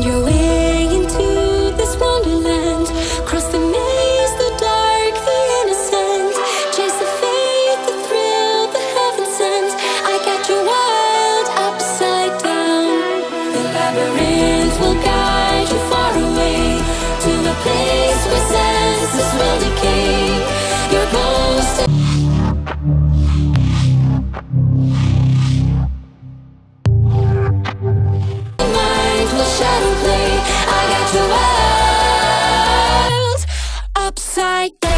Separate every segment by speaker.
Speaker 1: Find your way into this wonderland. Cross the maze, the dark, the innocent. Chase the faith, the thrill, the heaven sent. I got you wild, upside down. The labyrinth will guide you far away to the place where senses will decay. Your ghost mind will shadow play. I got you wild, upside down.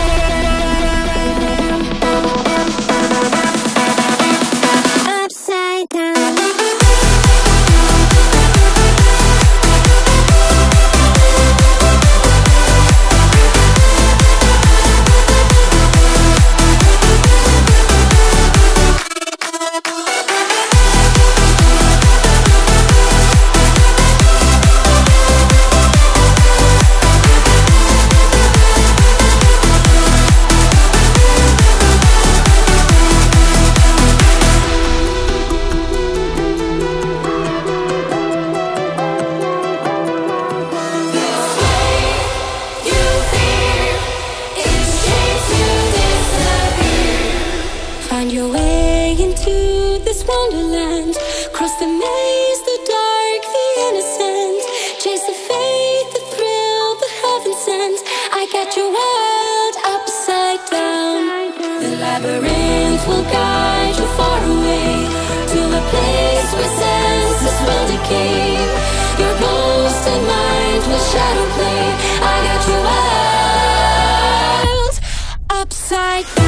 Speaker 1: Upside down. Find your way into this wonderland. Cross the maze, the dark, the innocent. Chase the faith, the thrill, the heaven sent. I got you wild, upside down. The labyrinth will guide you far away to the place where senses will decay. Your ghost and mind will shadow play. I got you wild, upside down.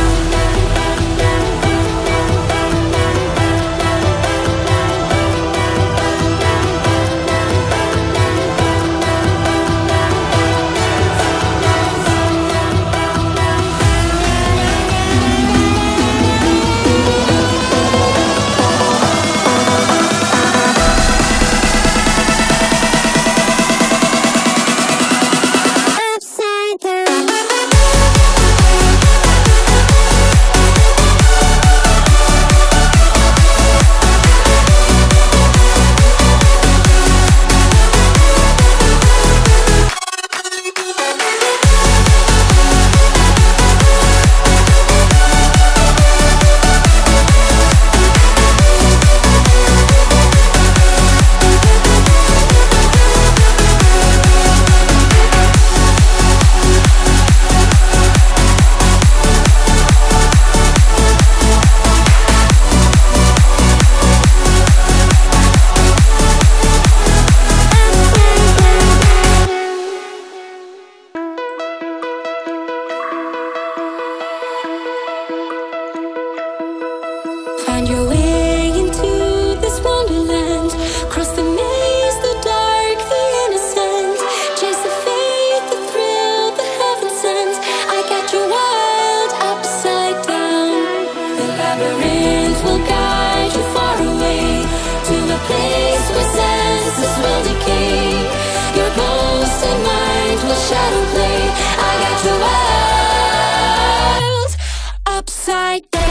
Speaker 1: Find your way into this wonderland. Cross the maze, the dark, the innocent. Chase the faith, the thrill, the heaven sent. I got you wild, upside down. The labyrinth will guide you far away to the place where senses will decay. Your ghost and mind will shadow play. I got you wild, upside down.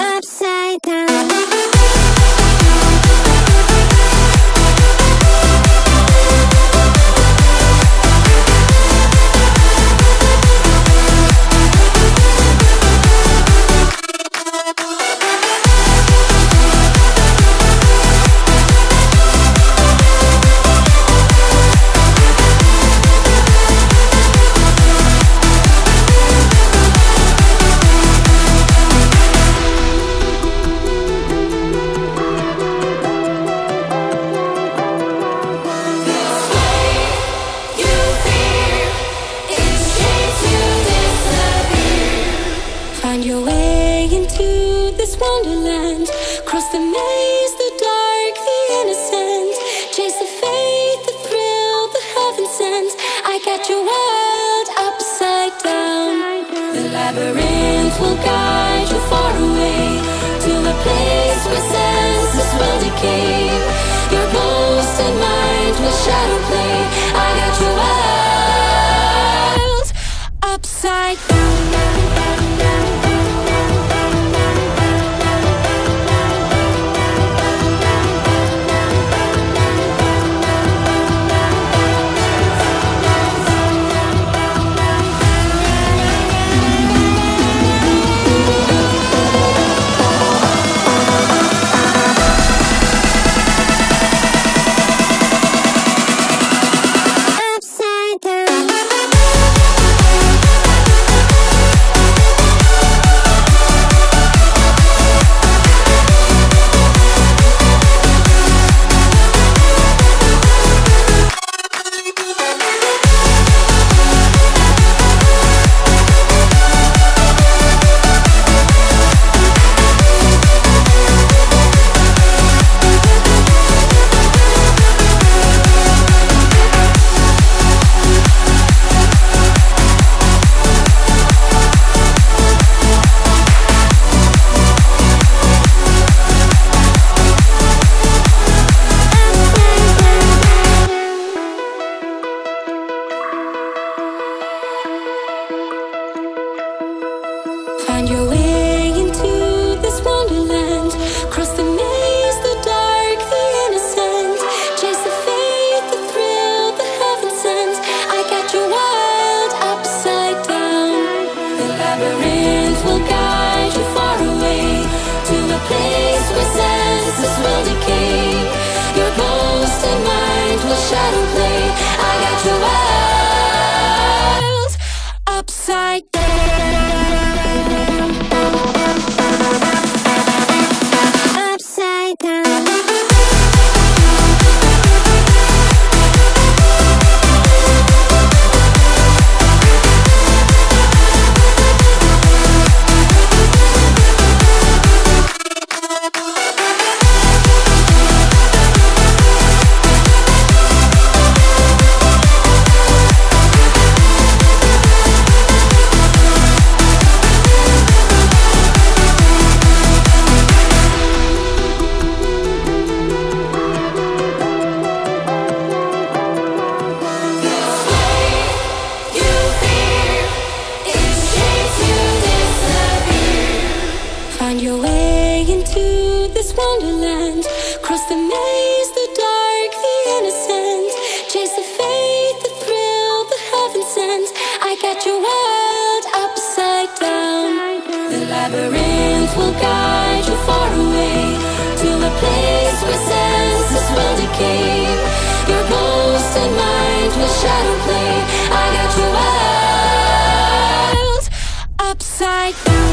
Speaker 1: Upside down. Find your way into this wonderland. Cross the maze, the dark, the innocent. Chase the faith, the thrill, the heaven sent. I got you wild, upside down. The labyrinth will guide you far away to the place where senses will decay. Your ghost and mind will shadow play. I got you wild, upside down. Find your way into this wonderland. Cross the maze, the dark, the innocent. Chase the faith, the thrill, the heaven sent. I got you wild, upside down. The labyrinth will guide you far away to a place where senses will decay. Your ghost and mind will shadow play. I got you wild, upside down. Find your way into this wonderland. Cross the maze, the dark, the innocent. Chase the faith, the thrill, the heaven sent. I got you wild, upside down. The labyrinth will guide you far away to a place where senses will decay. Your ghost and mind will shadow play. I got you wild, upside down.